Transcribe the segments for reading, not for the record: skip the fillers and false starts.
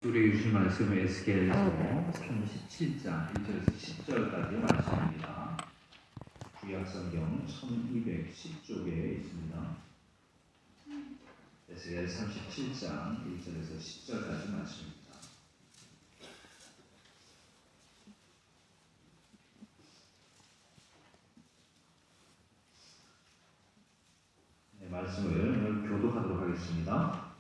우리 주신 말씀은 에스겔서 37장 1절에서 10절까지 말씀입니다. 구약성경 1210쪽에 있습니다. 에스겔 37장 1절에서 10절까지 말씀입니다. 네, 말씀을 교독하도록 하겠습니다.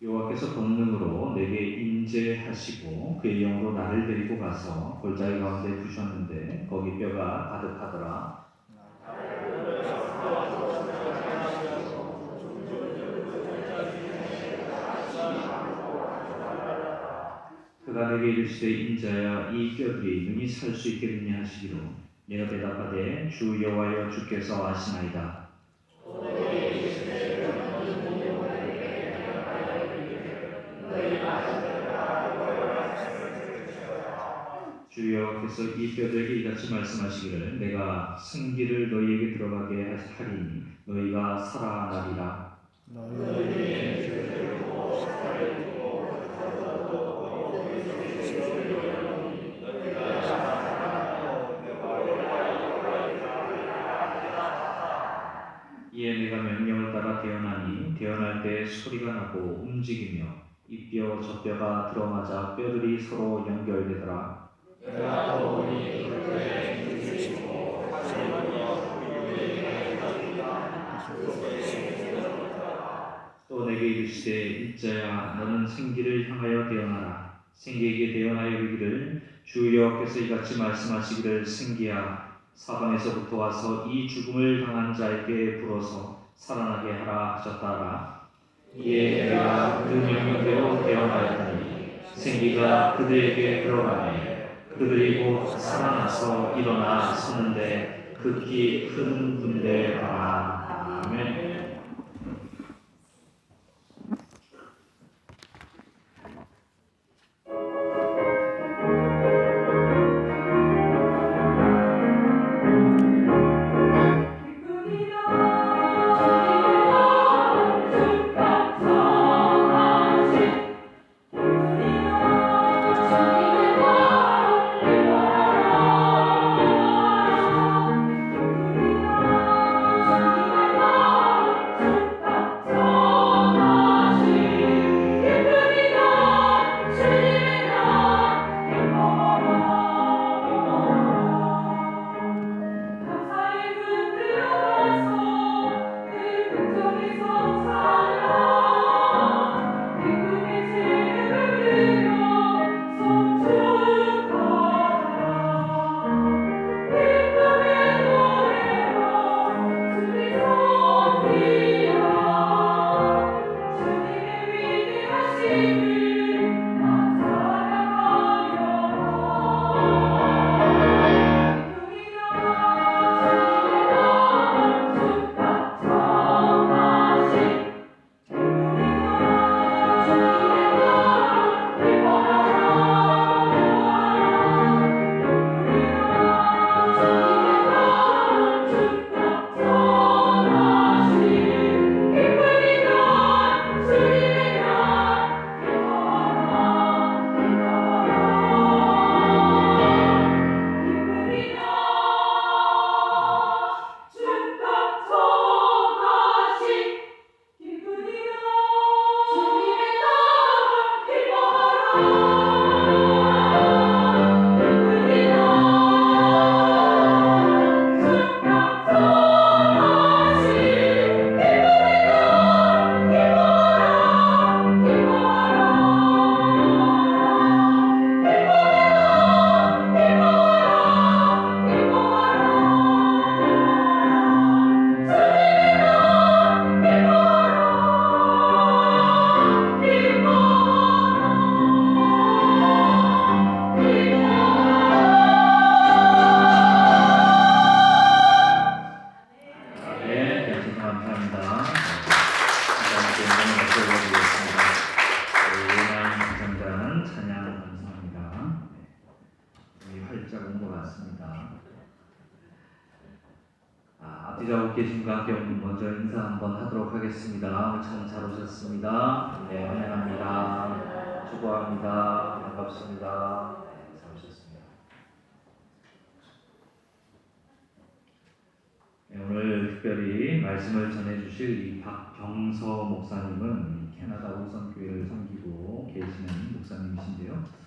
여호와께서 권능으로 내게 임재하시고 그의 영으로 나를 데리고 가서 골짜기 가운데 두셨는데 거기 뼈가 가득하더라. 그가 내게 이르시되 인자야 이 뼈들이 능히 살 수 있겠느냐 하시기로 내가 대답하되 주 여호와여 주께서 아시나이다. 주 여호와께서 이 뼈들에게 이같이 말씀하시기를 내가 생기를 너희에게 들어가게 하리니 너희가 살아나리라. 이에 내가 명령을 따라 태어나니 태어날 때 소리가 나고 움직이며 이 뼈 저 뼈가 들어맞아 뼈들이 서로 연결되더라. 내가 또 보니 그들의 힘주시고 또 내게 이르시되 일자야 너는 생기를 향하여 태어나라. 생기에게 태어나여 이르기를 주 여호와께서 이같이 말씀하시기를 생기야 사방에서부터 와서 이 죽음을 당한 자에게 불어서 살아나게 하라 하셨다라. 이에 내가 그 명령대로 태어나였더니 생기가 그들에게 들어가매 그들이 곧 살아나서 일어나 서는데 극히 큰 군대라. 아멘. 준비하고 계신 가격 먼저 인사 한번 하도록 하겠습니다. 참 잘 오셨습니다. 네, 환영합니다. 축복합니다. 반갑습니다. 네, 잘 오셨습니다. 네, 오늘 특별히 말씀을 전해주실 이 박경서 목사님은 캐나다 우선교회를 섬기고 계시는 목사님이신데요.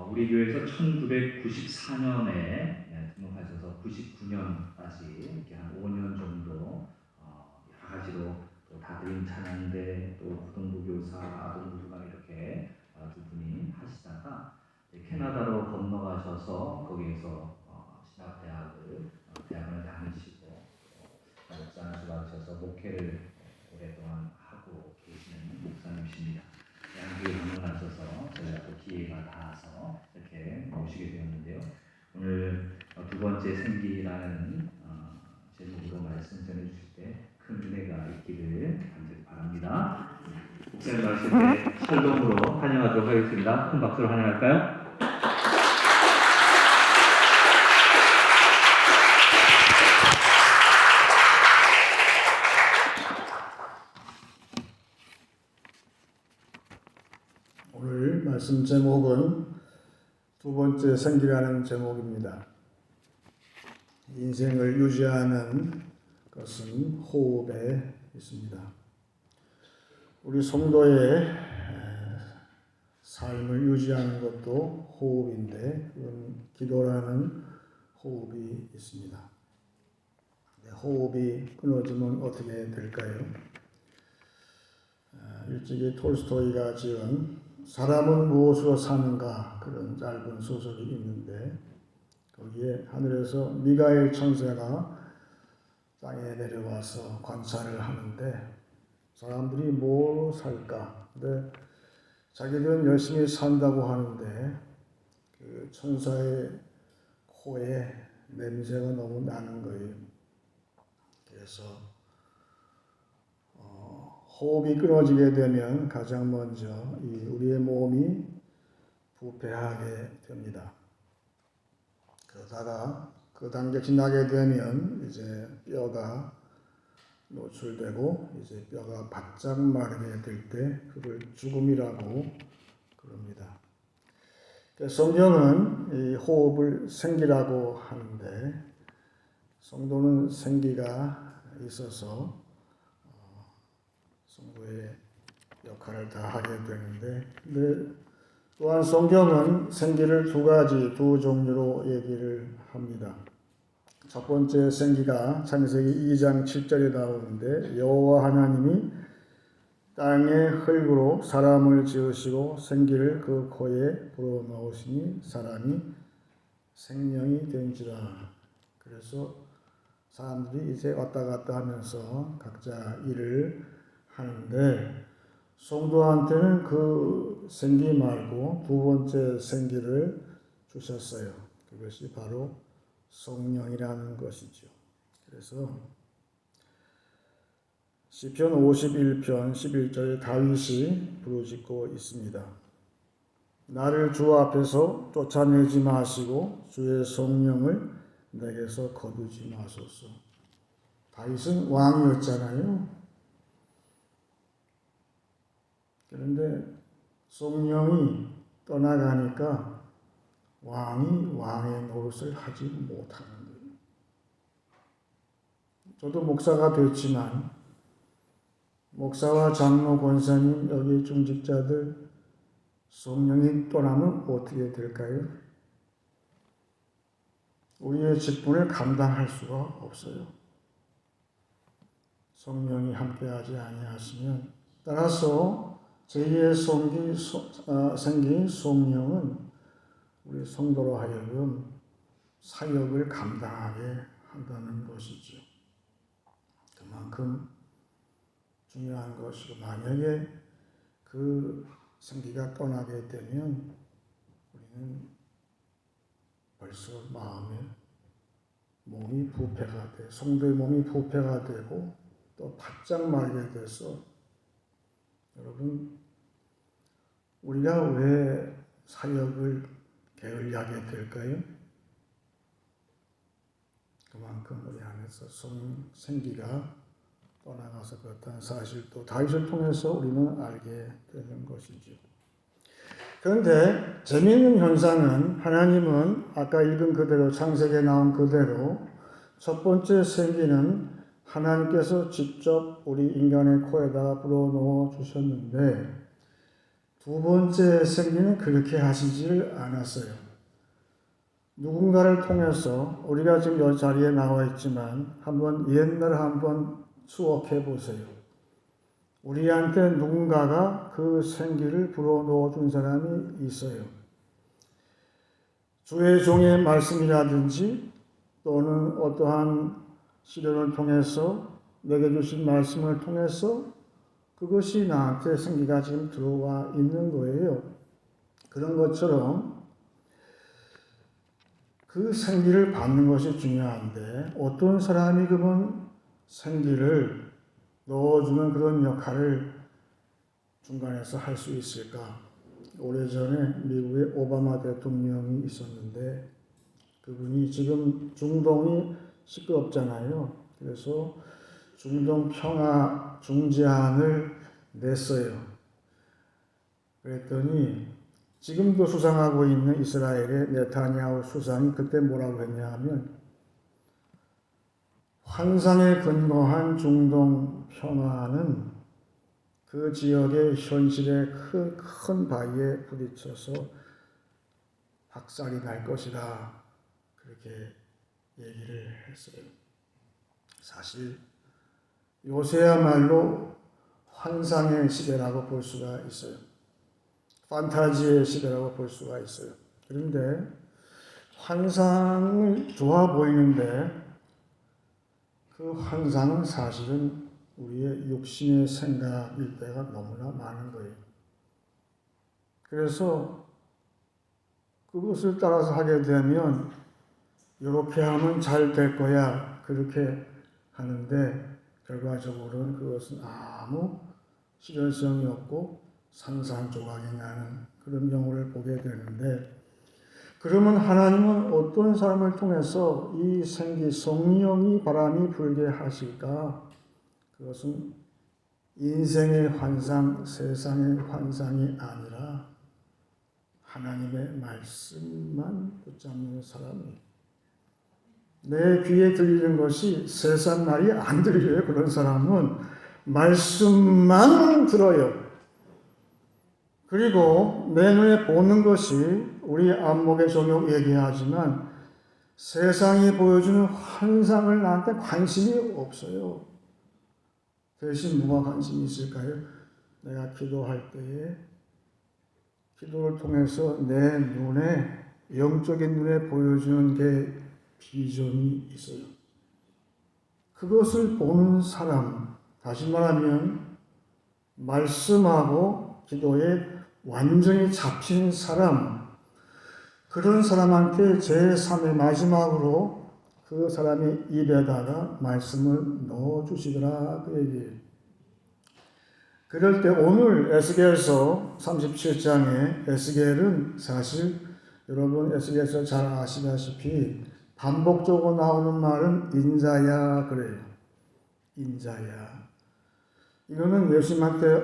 우리 교회에서 1994년에 등록하셔서 99년까지 이렇게 한 5년 정도 여러 가지로 또 다드림 찬양대 또 고등부 교사, 아동부 교사 이렇게 두 분이 하시다가 캐나다로 건너가셔서 거기에서 대학을 다니시고 목사님을 받으셔서 목회를 오랫동안 하고 계시는 목사님이십니다. 양교회 방문하셔서 저희가 또 기회가 닿아서 이렇게 모시게 되었는데요. 오늘 두 번째 생기라는 제목으로 말씀 전해주실 때 큰 은혜가 있기를 간절히 바랍니다. 목사님 하실 때 샬롬으로 환영하도록 하겠습니다. 큰 박수로 환영할까요? 오늘 말씀 제목은 두 번째 생기라는 제목입니다. 인생을 유지하는 것은 호흡에 있습니다. 우리 성도의 삶을 유지하는 것도 호흡인데 그건 기도라는 호흡이 있습니다. 호흡이 끊어지면 어떻게 될까요? 일찍이 톨스토이가 지은 사람은 무엇으로 사는가 그런 짧은 소설이 있는데 거기에 하늘에서 미가엘 천사가 땅에 내려와서 관찰을 하는데 사람들이 뭐 살까? 근데 자기들은 열심히 산다고 하는데 그 천사의 코에 냄새가 너무 나는 거예요. 그래서 호흡이 끊어지게 되면 가장 먼저 우리의 몸이 부패하게 됩니다. 그러다가 그 단계 지나게 되면 이제 뼈가 노출되고 이제 뼈가 바짝 마르게 될 때 그걸 죽음이라고 그럽니다. 성경은 이 호흡을 생기라고 하는데 성도는 생기가 있어서 성도의 역할을 다 하게 되는데 또한 성경은 생기를 두 종류로 얘기를 합니다. 첫 번째 생기가 창세기 2장 7절에 나오는데 여호와 하나님이 땅의 흙으로 사람을 지으시고 생기를 그 코에 불어넣으시니 사람이 생명이 된지라. 그래서 사람들이 이제 왔다 갔다 하면서 각자 일을 하는데 성도한테는 그 생기 말고 두 번째 생기를 주셨어요. 그것이 바로 성령이라는 것이죠. 그래서 시편 51편 11절에 다윗이 부르짖고 있습니다. 나를 주 앞에서 쫓아내지 마시고 주의 성령을 내게서 거두지 마소서. 다윗은 왕이었잖아요. 그런데 성령이 떠나가니까 왕이 왕의 노릇을 하지 못하는 거예요. 저도 목사가 됐지만 목사와 장로, 권사님, 여기 중직자들 성령이 떠나면 어떻게 될까요? 우리의 직분을 감당할 수가 없어요. 성령이 함께하지 아니하시면 따라서 제2의 생긴 성령은 우리 성도로 하여금 사역을 감당하게 한다는 것이죠. 그만큼 중요한 것이고 만약에 그 생기가 떠나게 되면 우리는 벌써 몸이 부패가 돼 성도의 몸이 부패가 되고 또 바짝 마르게 돼서 여러분 우리가 왜 사역을 게을리하게 될까요? 그만큼 우리 안에서 생기가 떠나가서 그렇다는 사실도 다윗을 통해서 우리는 알게 되는 것이죠. 그런데 재미있는 현상은 하나님은 아까 읽은 그대로 창세기에 나온 그대로 첫 번째 생기는 하나님께서 직접 우리 인간의 코에다가 불어넣어 주셨는데 두 번째 생기는 그렇게 하시지를 않았어요. 누군가를 통해서 우리가 지금 이 자리에 나와 있지만 옛날 한번 추억해 보세요. 우리한테 누군가가 그 생기를 불어넣어 준 사람이 있어요. 주의 종의 말씀이라든지 또는 어떠한 시련을 통해서 내게 주신 말씀을 통해서 그것이 나한테 생기가 지금 들어와 있는 거예요. 그런 것처럼 그 생기를 받는 것이 중요한데 어떤 사람이 그러면 생기를 넣어주는 그런 역할을 중간에서 할 수 있을까? 오래전에 미국의 오바마 대통령이 있었는데 그분이 지금 중동이 시끄럽잖아요. 그래서 중동 평화 중재안을 냈어요. 그랬더니 지금도 수상하고 있는 이스라엘의 네타냐후 수상이 그때 뭐라고 했냐 하면 환상에 근거한 중동 평화는 그 지역의 현실의 큰 바위에 부딪혀서 박살이 날 것이다. 그렇게 얘기를 했어요. 사실 요새야말로 환상의 시대라고 볼 수가 있어요. 판타지의 시대라고 볼 수가 있어요. 그런데 환상은 좋아 보이는데 그 환상은 사실은 우리의 육신의 생각일 때가 너무나 많은 거예요. 그래서 그것을 따라서 하게 되면 이렇게 하면 잘 될 거야 그렇게 하는데 결과적으로는 그것은 아무 실현성이 없고 산산조각이 나는 그런 경우를 보게 되는데 그러면 하나님은 어떤 사람을 통해서 이 생기 성령이 바람이 불게 하실까? 그것은 인생의 환상, 세상의 환상이 아니라 하나님의 말씀만 붙잡는 사람이에요. 내 귀에 들리는 것이 세상 말이 안 들려요. 그런 사람은 말씀만 들어요. 그리고 내 눈에 보는 것이 우리 안목의 종족 얘기하지만 세상이 보여주는 환상을 나한테 관심이 없어요. 대신 뭐가 관심이 있을까요? 내가 기도할 때에 기도를 통해서 내 눈에 영적인 눈에 보여주는 게 비전이 있어요. 그것을 보는 사람, 다시 말하면 말씀하고 기도에 완전히 잡힌 사람, 그런 사람한테 제3의 마지막으로 그 사람의 입에다가 말씀을 넣어주시더라 그 얘기예요. 그럴 때 오늘 에스겔서 37장에 에스겔은 사실 여러분 에스겔서 잘 아시다시피 반복적으로 나오는 말은 인자야 그래요. 인자야. 이거는 예수님한테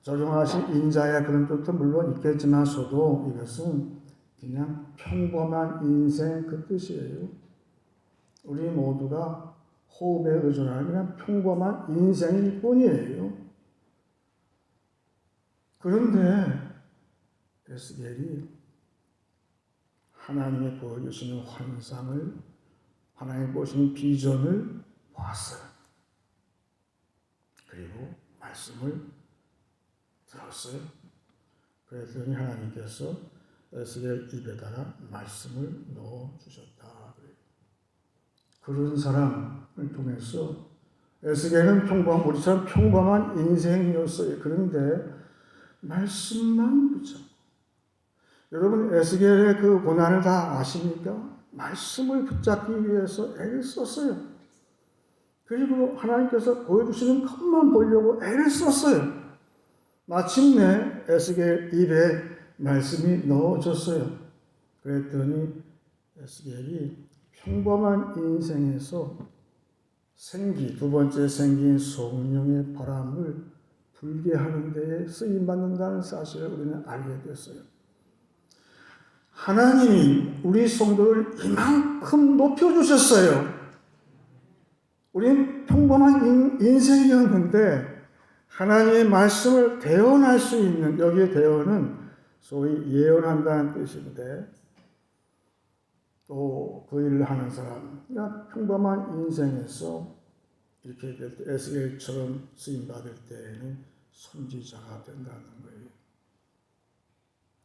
적용하신 인자야 그런 뜻도 물론 있겠지만서도 이것은 그냥 평범한 인생 그 뜻이에요. 우리 모두가 호흡에 의존하는 그냥 평범한 인생일 뿐이에요. 그런데 에스겔이 하나님이 보여주시는 환상을, 하나님이 보여주시는 비전을 봤어요. 그리고 말씀을 들었어요. 그랬더니 하나님께서 에스겔 입에다가 말씀을 넣어주셨다. 그런 사람을 통해서 에스겔은 우리처럼 평범한 인생이었어요. 그런데 말씀만 붙잡고 여러분 에스겔의 그 고난을 다 아십니까? 말씀을 붙잡기 위해서 애를 썼어요. 그리고 하나님께서 보여주시는 것만 보려고 애를 썼어요. 마침내 에스겔 입에 말씀이 넣어졌어요. 그랬더니 에스겔이 평범한 인생에서 생기, 두 번째 생기인 성령의 바람을 불게 하는 데에 쓰임받는다는 사실을 우리는 알게 됐어요. 하나님이 우리 성도를 이만큼 높여주셨어요. 우린 평범한 인생이었는데 하나님의 말씀을 대언할 수 있는, 여기에 대언은 소위 예언한다는 뜻인데, 또 그 일을 하는 사람, 그냥 평범한 인생에서 이렇게 될 때, 에스겔처럼 쓰임받을 때에는 선지자가 된다는 거예요.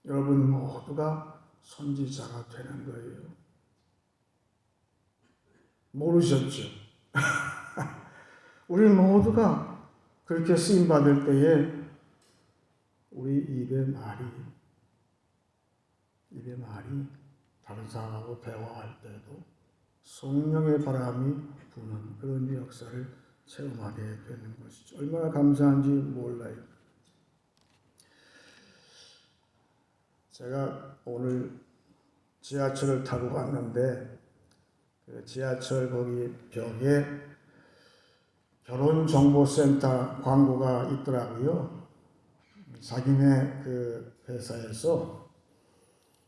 여러분 모두가 선지자가 되는 거예요. 모르셨죠? 우리 모두가 그렇게 쓰임받을 때에 우리 입의 말이 다른 사람하고 대화할 때도 성령의 바람이 부는 그런 역사를 체험하게 되는 것이죠. 얼마나 감사한지 몰라요. 제가 오늘 지하철을 타고 갔는데 그 지하철 거기 벽에 결혼정보센터 광고가 있더라고요. 자기네 그 회사에서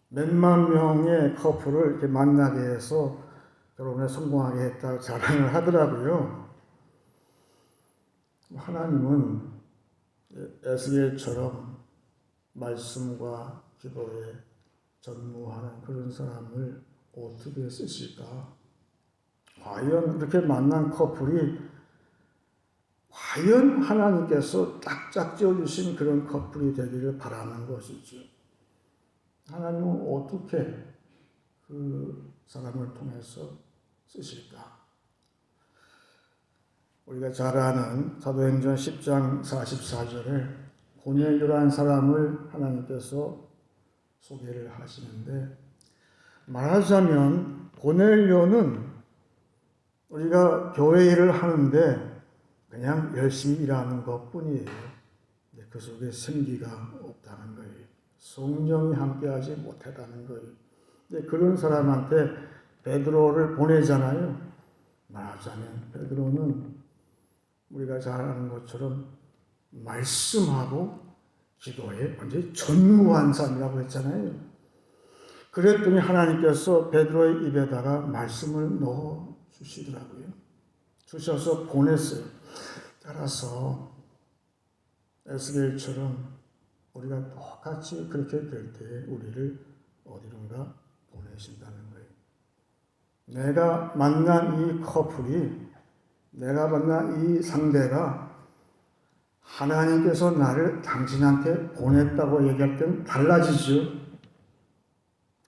몇만 명의 커플을 이렇게 만나게 해서 결혼에 성공하게 했다고 자랑을 하더라고요. 하나님은 에스겔처럼 말씀과 기도에 전무하는 그런 사람을 어떻게 쓰실까? 과연 이렇게 만난 커플이 과연 하나님께서 짝짝 지어주신 그런 커플이 되기를 바라는 것이죠. 하나님은 어떻게 그 사람을 통해서 쓰실까? 우리가 잘 아는 사도행전 10장 44절에 고넬료라는 사람을 하나님께서 소개를 하시는데, 말하자면 고넬료는 우리가 교회 일을 하는데 그냥 열심히 일하는 것뿐이에요. 그 속에 생기가 없다는 거예요. 성령이 함께하지 못했다는 거예요. 그런 사람한테 베드로를 보내잖아요. 말하자면 베드로는 우리가 잘 아는 것처럼 말씀하고 기도에 완전히 전무한 사람이라고 했잖아요. 그랬더니 하나님께서 베드로의 입에다가 말씀을 넣어 주시더라고요. 주셔서 보냈어요. 따라서 에스겔처럼 우리가 똑같이 그렇게 될 때 우리를 어디론가 보내신다는 거예요. 내가 만난 이 커플이, 내가 만난 이 상대가 하나님께서 나를 당신한테 보냈다고 얘기할 때는 달라지죠.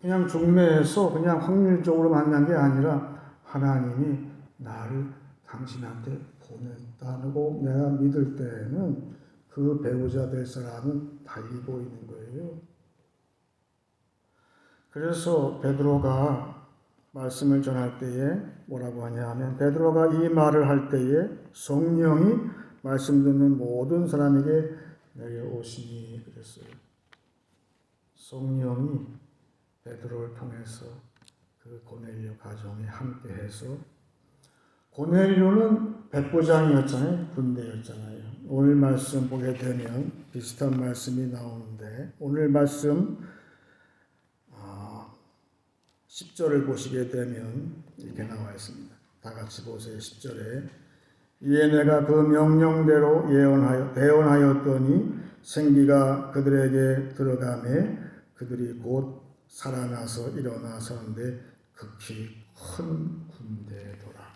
그냥 중매에서 그냥 확률적으로 만난 게 아니라 하나님이 나를 당신한테 보냈다고 내가 믿을 때에는 그 배우자 될 사람은 달리고 있는 거예요. 그래서 베드로가 말씀을 전할 때에 뭐라고 하냐 하면, 베드로가 이 말을 할 때에 성령이 말씀 듣는 모든 사람에게 내려오시니 그랬어요. 성령이 베드로를 통해서 그 고넬료 가정에 함께해서, 고넬료는 백부장이었잖아요. 군대였잖아요. 오늘 말씀 보게 되면 비슷한 말씀이 나오는데, 오늘 말씀 10절을 보시게 되면 이렇게 나와 있습니다. 다 같이 보세요. 10절에 이에 내가 그 명령대로 대언하였더니 생기가 그들에게 들어가매 그들이 곧 살아나서 일어나 서는데 극히 큰 군대더라.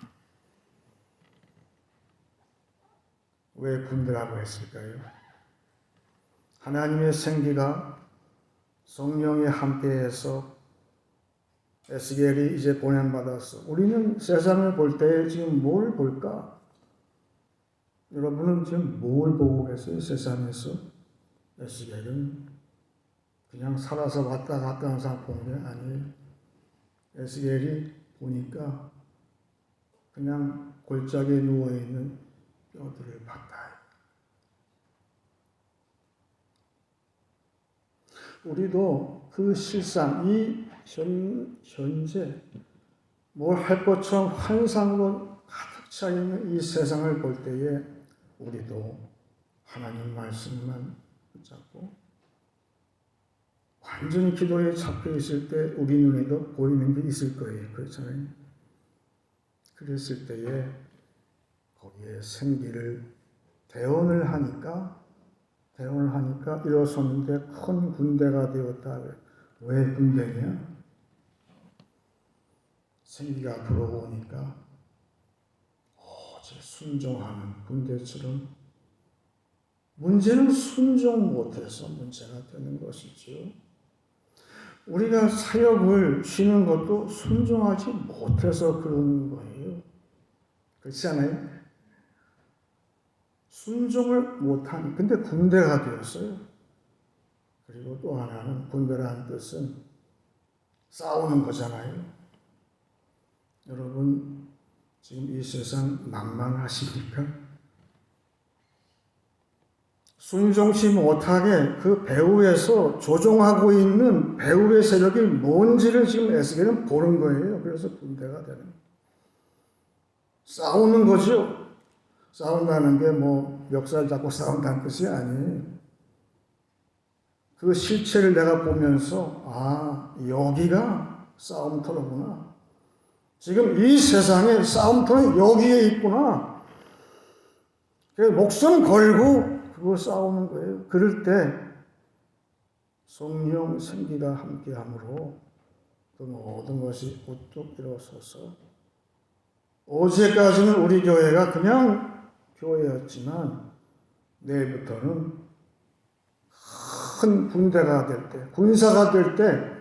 왜 군대라고 했을까요? 하나님의 생기가 성령이 함께해서 에스겔이 이제 보냄받았어. 우리는 세상을 볼 때 지금 뭘 볼까? 여러분은 지금 뭘 보고 계세요? 세상에서? 에스겔은 그냥 살아서 왔다 갔다 하는 사람 보는 게 아니에요. 에스겔이 보니까 그냥 골짜기에 누워있는 뼈들을 봤다. 우리도 그 실상, 이 현재 뭘 할 것처럼 환상으로 가득 차 있는 이 세상을 볼 때에 우리도 하나님 말씀만 붙잡고 완전히 기도에 잡혀 있을 때 우리 눈에도 보이는 게 있을 거예요. 그렇잖아요. 그랬을 때에 거기에 생기를 대언을 하니까 일어섰는데 큰 군대가 되었다. 왜 군대냐? 생기가 불어오니까 오직 순종하는 군대처럼 문제는 순종 못해서 문제가 되는 것이죠. 우리가 사역을 쉬는 것도 순종하지 못해서 그러는 거예요. 그렇지 않아요? 순종을 못하니 근데 군대가 되었어요. 그리고 또 하나는 군대라는 뜻은 싸우는 거잖아요. 여러분 지금 이 세상 만만하십니까? 순종치 못하게 그 배후에서 조종하고 있는 배후의 세력이 뭔지를 지금 에스겔은 보는 거예요. 그래서 군대가 되는 거예요. 싸우는 거죠. 싸운다는 게 뭐 멱살 잡고 싸운다는 뜻이 아니에요. 그 실체를 내가 보면서 아 여기가 싸움터로구나. 지금 이 세상에 싸움터는 여기에 있구나. 그래서 목숨 걸고 그거 싸우는 거예요. 그럴 때 성령 생기가 함께함으로 그 모든 것이 우뚝 일어서서 어제까지는 우리 교회가 그냥 교회였지만 내일부터는 큰 군대가 될 때, 군사가 될 때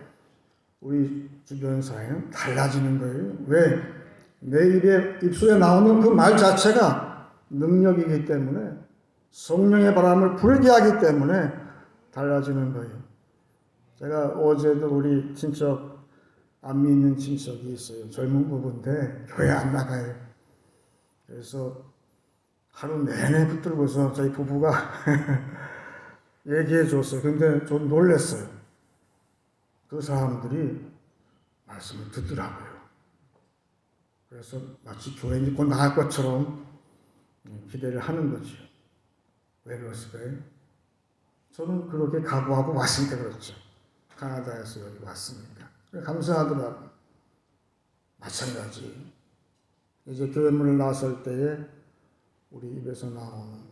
우리 주변 사회는 달라지는 거예요. 왜? 내 입술에 나오는 그 말 자체가 능력이기 때문에 성령의 바람을 불게 하기 때문에 달라지는 거예요. 제가 어제도 우리 친척, 안 믿는 친척이 있어요. 젊은 부부인데 교회 안 나가요. 그래서 하루 내내 붙들고서 저희 부부가 얘기해 줬어요. 근데 좀 놀랐어요. 그 사람들이 말씀을 듣더라고요. 그래서 마치 교회 믿고 나갈 것처럼 기대를 하는 거죠. 왜 그랬을까요? 저는 그렇게 각오하고 왔으니까 그렇죠. 캐나다에서 여기 왔으니까. 감사하더라고요. 마찬가지. 이제 교회 문을 나설 때에 우리 입에서 나오는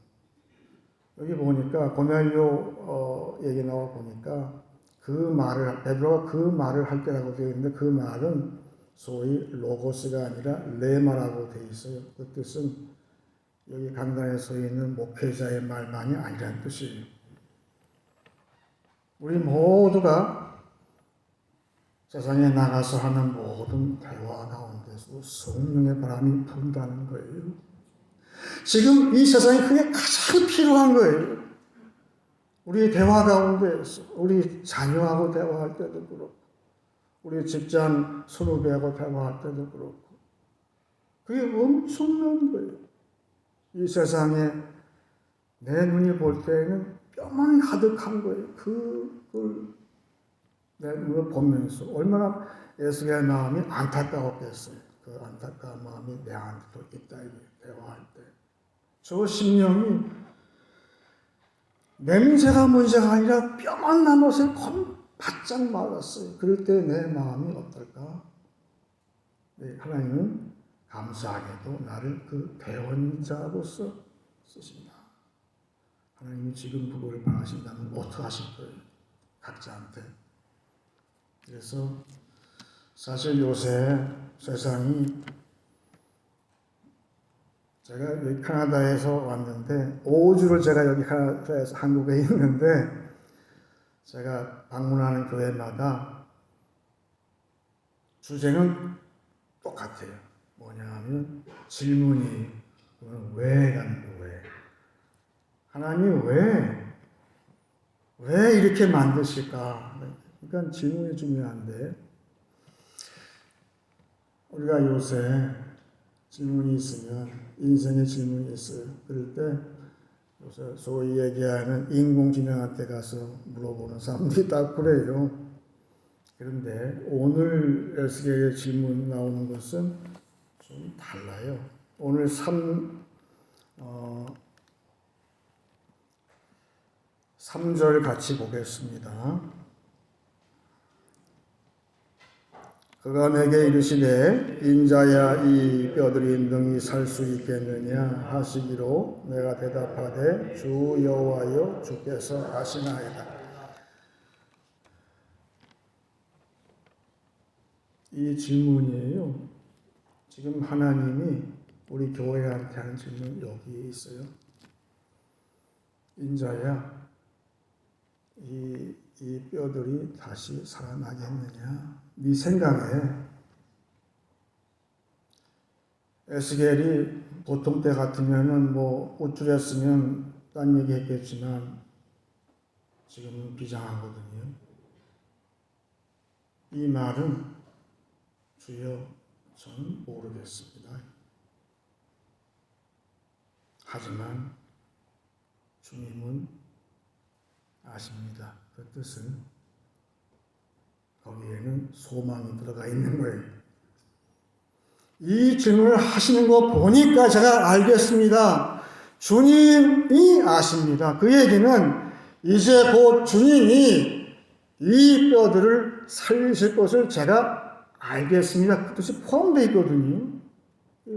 여기 보니까 고넬료 얘기 나와 보니까 그 말을 베드로가 그 말을 할 때라고 되어 있는데 그 말은 소위 로고스가 아니라 레마라고 되어 있어요. 그 뜻은 여기 강단에 서 있는 목회자의 말만이 아니라는 뜻이에요. 우리 모두가 세상에 나가서 하는 모든 대화 가운데서 성령의 바람이 분다는 거예요. 지금 이 세상에 그게 가장 필요한 거예요. 우리 대화 가운데서 우리 자녀하고 대화할 때도 그렇고 우리 직장 선후배하고 대화할 때도 그렇고 그게 엄청난 거예요. 이 세상에 내 눈이 볼 때에는 뼈만 가득한 거예요. 그걸 내 눈을 보면서 얼마나 에스겔의 마음이 안타까웠겠어요. 그 안타까운 마음이 내 안에도 있다. 대화할 때. 저 심령이 냄새가 문제가 아니라 뼈만 남아서 바짝 말랐어요. 그럴 때 내 마음이 어떨까? 네, 하나님은 감사하게도 나를 그 대원자로서 쓰신다. 하나님이 지금 그걸 바라신다면 어떻게 하실 거예요? 각자한테. 그래서 사실 요새 세상이 제가 여기 캐나다에서 왔는데 5주를 제가 여기 캐나다에서 한국에 있는데 제가 방문하는 교회마다 주제는 똑같아요. 뭐냐 하면 질문이 왜라는 거 왜. 하나님 왜 이렇게 만드실까? 그러니까 질문이 중요한데 우리가 요새 질문이 있으면 인생의 질문이 있어요. 그럴 때 요새 소위 얘기하는 인공지능한테 가서 물어보는 사람들이 다 그래요. 그런데 오늘 에스겔의 질문 나오는 것은 좀 달라요. 오늘 3절 같이 보겠습니다. 그가 내게 이르시되 인자야 이 뼈들이 능히 살 수 있겠느냐 하시기로 내가 대답하되 주 여호와여 주께서 아시나이다. 이 질문이에요. 지금 하나님이 우리 교회한테 하는 질문 여기에 있어요. 인자야 이 뼈들이 다시 살아나겠느냐? 네 생각에 에스겔이 보통 때 같으면은 뭐 우쭐했으면 딴 얘기 했겠지만 지금은 비장하거든요. 이 말은 주여 저는 모르겠습니다. 하지만 주님은 아십니다. 그 뜻은 거기에는 소망이 들어가 있는 거예요. 이 질문을 하시는 거 보니까 제가 알겠습니다. 주님이 아십니다. 그 얘기는 이제 곧 주님이 이 뼈들을 살리실 것을 제가 알겠습니다. 그 뜻이 포함되어 있거든요.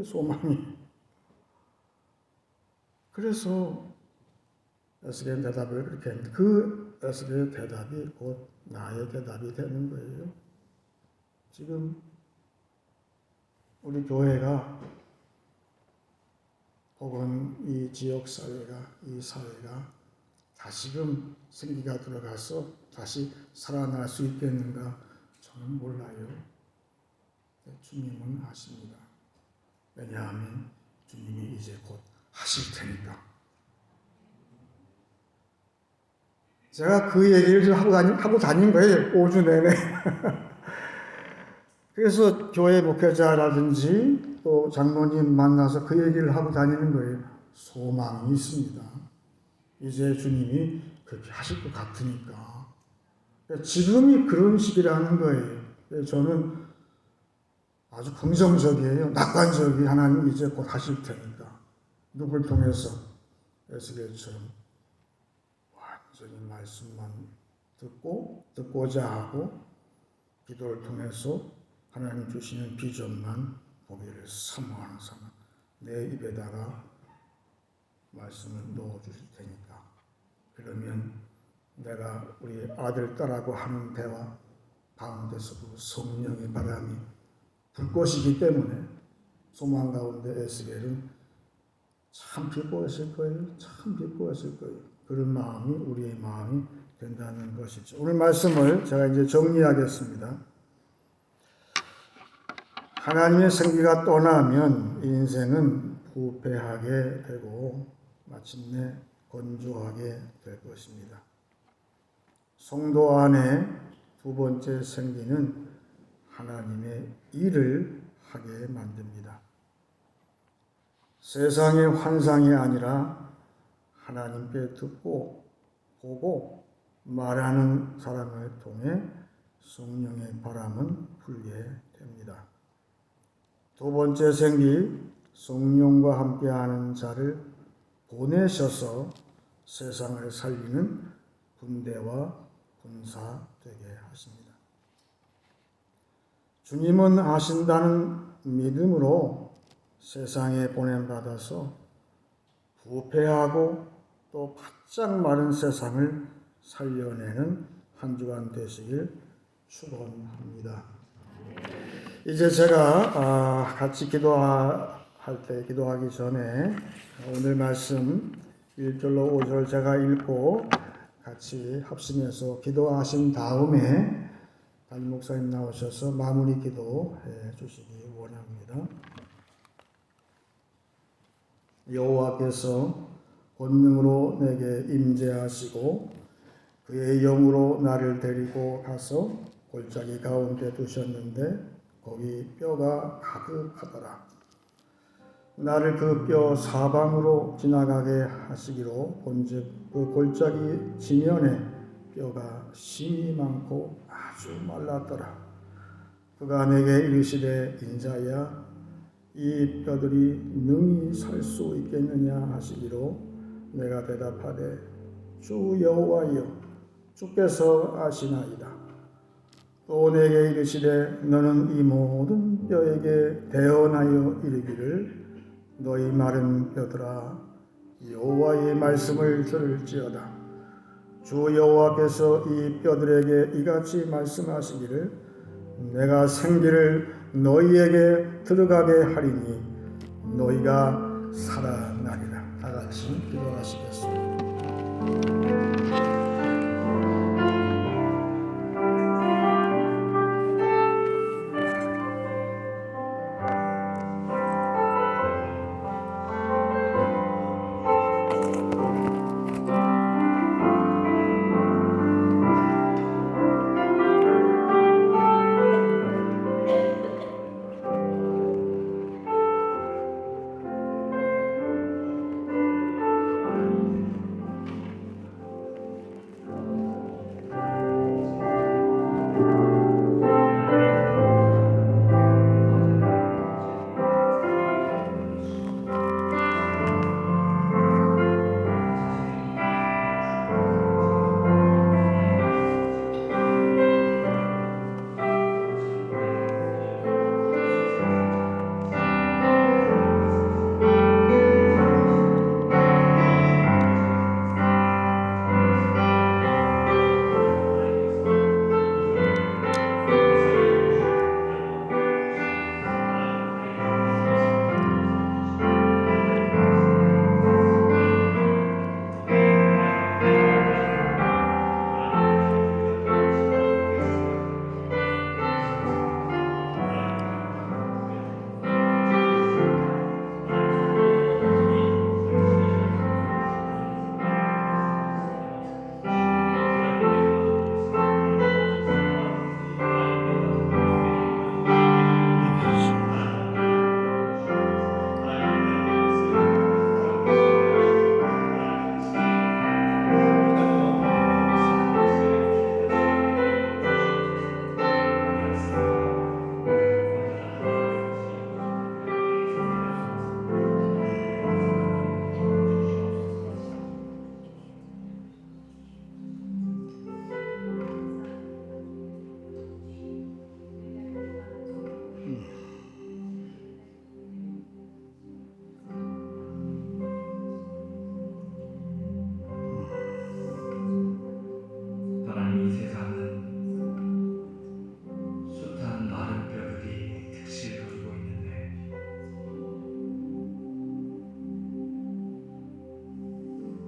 소망이. 그래서 에스겔 대답을 그렇게 했는데 그 에스겔 대답이 곧 나의 대답이 되는 거예요. 지금 우리 교회가 혹은 이 지역 사회가 이 사회가 다시금 생기가 들어가서 다시 살아날 수 있겠는가 저는 몰라요. 주님은 아십니다. 왜냐하면 주님이 이제 곧 하실 테니까. 제가 그 얘기를 하고 다닌 거예요. 5주 내내. 그래서 교회 목회자라든지 또 장로님 만나서 그 얘기를 하고 다니는 거예요. 소망이 있습니다. 이제 주님이 그렇게 하실 것 같으니까. 지금이 그런 시기라는 거예요. 저는 아주 긍정적이에요. 낙관적이 하나님 이제 곧 하실 테니까. 누굴 통해서? 에스겔처럼 완전히 말씀만 듣고자 하고 기도를 통해서 하나님 주시는 비전만 보기를 사모하는 사람, 내 입에다가 말씀을 넣어주실 테니까. 그러면 내가 우리 아들, 딸하고 하는 대화 가운데서도 성령의 바람이 불 것이기 때문에 소망 가운데 에스겔은 참 기뻐했을 거예요. 참 기뻐했을 거예요. 그런 마음이 우리의 마음이 된다는 것이죠. 오늘 말씀을 제가 이제 정리하겠습니다. 하나님의 생기가 떠나면 인생은 부패하게 되고 마침내 건조하게 될 것입니다. 성도 안에 두 번째 생기는 하나님의 일을 하게 만듭니다. 세상의 환상이 아니라 하나님께 듣고 보고 말하는 사람을 통해 성령의 바람은 불게 됩니다. 두 번째 생기, 성령과 함께하는 자를 보내셔서 세상을 살리는 군대와 군사 되게 하십니다. 주님은 하신다는 믿음으로 세상에 보냄받아서 부패하고 또 바짝 마른 세상을 살려내는 한 주간 되시길 축원합니다. 이제 제가 같이 기도하기 전에 오늘 말씀 1절로 5절 제가 읽고 같이 합심해서 기도하신 다음에 담임 목사님 나오셔서 마무리 기도해 주시기 원합니다. 여호와께서 권능으로 내게 임재하시고 그의 영으로 나를 데리고 가서 골짜기 가운데 두셨는데 거기 뼈가 가득하더라. 나를 그 뼈 사방으로 지나가게 하시기로 본즉 그 골짜기 지면에 뼈가 심이 많고 아주 말랐더라. 그가 내게 이르시되 인자야 이 뼈들이 능히 살 수 있겠느냐 하시기로 내가 대답하되 주 여호와여 주께서 아시나이다. 또 내게 이르시되 너는 이 모든 뼈에게 대언하여 이르기를 너희 마른 뼈들아 여호와의 말씀을 들을지어다. 주 여호와께서 이 뼈들에게 이같이 말씀하시기를 내가 생기를 너희에게 들어가게 하리니 너희가 살아나리라. 다 같이 기도하시겠습니다.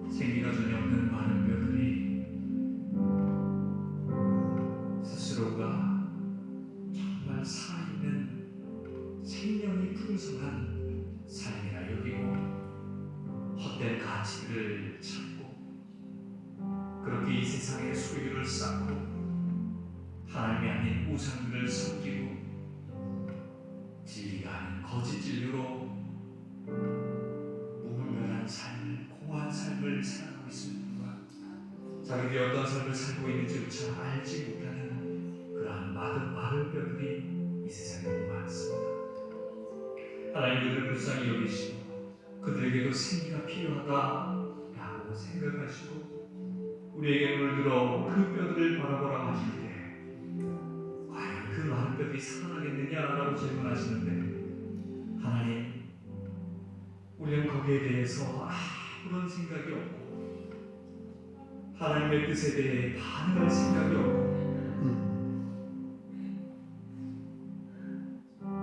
생기가 전혀 없는 많은 뼈들이 스스로가 정말 살아있는 생명이 풍성한 삶이라 여기고 헛된 가치들을 찾고 그렇게 이 세상에 소유를 쌓고 하나님이 아닌 우상들을 섬기고 진리가 아닌 거짓 진리로 무분별한 삶을, 공허한 삶을 살아가고 있습니다. 자기들이 어떤 삶을 살고 있는지조차 알지 못하는 그러한 마른 뼈들이 이 세상에 너무 많습니다. 하나님 그들을 불쌍히 여기시고 그들에게도 생기가 필요하다라고 생각하시고 우리에게 눈을 들어 그 뼈들을 바라보라 하실 때 과연 그 마른 뼈들이 살아나겠느냐라고 질문하시는데 하나님 우리는 거기에 대해서 아무런 생각이 없고 하나님의 뜻에 대해 반응할 생각이 없고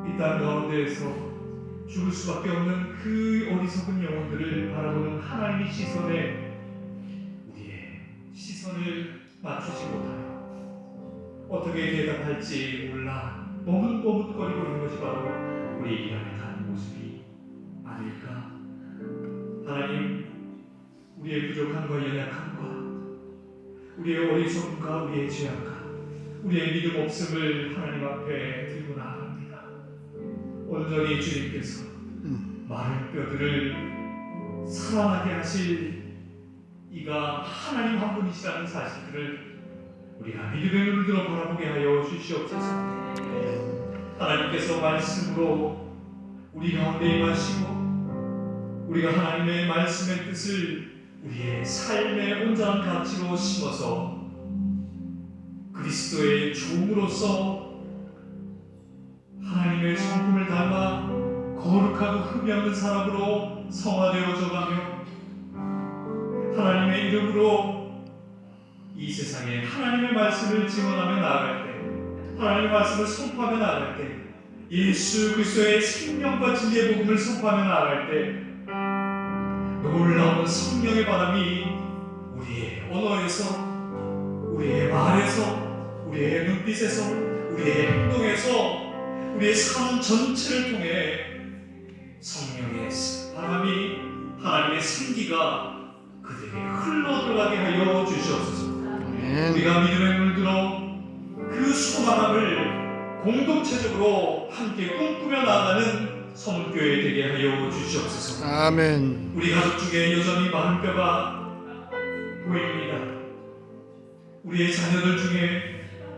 이 땅 가운데에서 죽을 수밖에 없는 그 어리석은 영혼들을 바라보는 하나님의 시선에 우리의 시선을 맞추지 못하여 어떻게 대답할지 몰라 머뭇머뭇거리고 있는 것이 바로 우리 이 안에 간 모습이 아닐까. 하나님 우리의 부족함과 연약함과 우리의 어리석음과 우리의 죄악과 우리의 믿음 없음을 하나님 앞에 들고 나아갑니다. 온전히 주님께서 마른 뼈들을 살아나게 하실 이 이가 하나님 한 분이시라는 사실을 우리가 믿음의 눈을 들어 바라보게 하여 주시옵소서. 하나님께서 말씀으로 우리 가운데 임하시고 우리가 하나님의 말씀의 뜻을 우리의 삶의 온전한 가치로 심어서 그리스도의 종으로서 하나님의 성품을 닮아 거룩하고 흠이 없는 사람으로 성화되어져가며 하나님의 이름으로 이 세상에 하나님의 말씀을 증언하며 나아갈 때, 하나님의 말씀을 선포하며 나아갈 때, 예수 그리스도의 생명과 진리의 복음을 선포하며 나아갈 때 놀라운 성령의 바람이 우리의 언어에서, 우리의 말에서, 우리의 눈빛에서, 우리의 행동에서, 우리의 삶 전체를 통해 성령의 바람이, 하나님의 생기가 그들에게 흘러 들어가게 하여 주시옵소서. 우리가 믿음의 눈을 들어 그 소망함을 공동체적으로 함께 꿈꾸며 나아가는 성교회 되게 하여 주시옵소서. 아멘. 우리 가족 중에 여전히 마른 뼈가 보입니다. 우리의 자녀들 중에,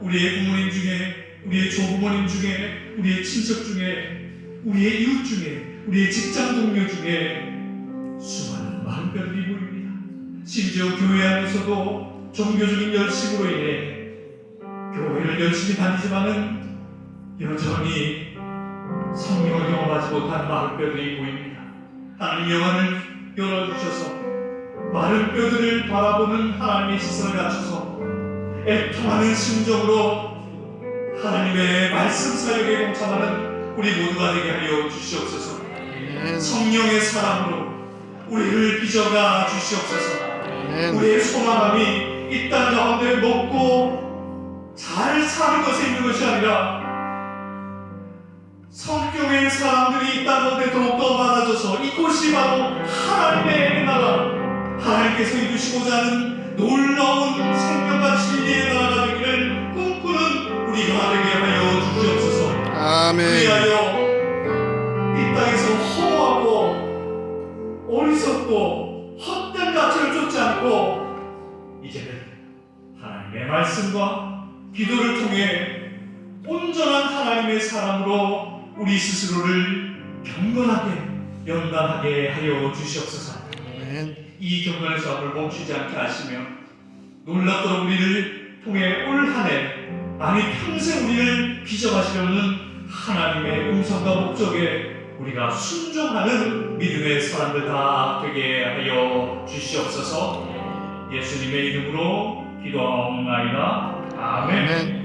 우리의 부모님 중에, 우리의 조부모님 중에, 우리의 친척 중에, 우리의 이웃 중에, 우리의 직장 동료 중에 수많은 마른 뼈들이 보입니다. 심지어 교회 안에서도 종교적인 열심으로 인해 교회를 열심히 다니지만은 여전히 성령을 경험하지 못한 마른 뼈들이 보입니다. 하나님 영안을 열어주셔서 마른 뼈들을 바라보는 하나님의 시선을 갖춰서 애통하는 심정으로 하나님의 말씀 사역에 동참하는 우리 모두가 되게 하여 주시옵소서. 성령의 사랑으로 우리를 빚어가 주시옵소서. 우리의 소망함이 이 땅 가운데 먹고 잘 사는 것에 있는 것이 아니라 성경의 사람들이 이 땅 가운데 더욱더 많아져서 이곳이 바로 하나님의 나라, 하나님께서 이루시고자 하는 놀라운 생명과 진리의 나라가 되기를 꿈꾸는 우리가 되게 하여 주시옵소서. 아멘. 그리하여 이 땅에서 허무하고 어리석고 헛된 가치를 쫓지 않고 이제는 하나님의 말씀과 기도를 통해 온전한 하나님의 사람으로 우리 스스로를 경건하게 연단하게 하여 주시옵소서. 이 경건의 수업을 멈추지 않게 하시며 놀랍도록 우리를 통해 올 한 해, 아니 평생 우리를 빚어가시려는 하나님의 음성과 목적에 우리가 순종하는 믿음의 사람들 다 되게 하여 주시옵소서. 예수님의 이름으로 기도하옵나이다. 아멘.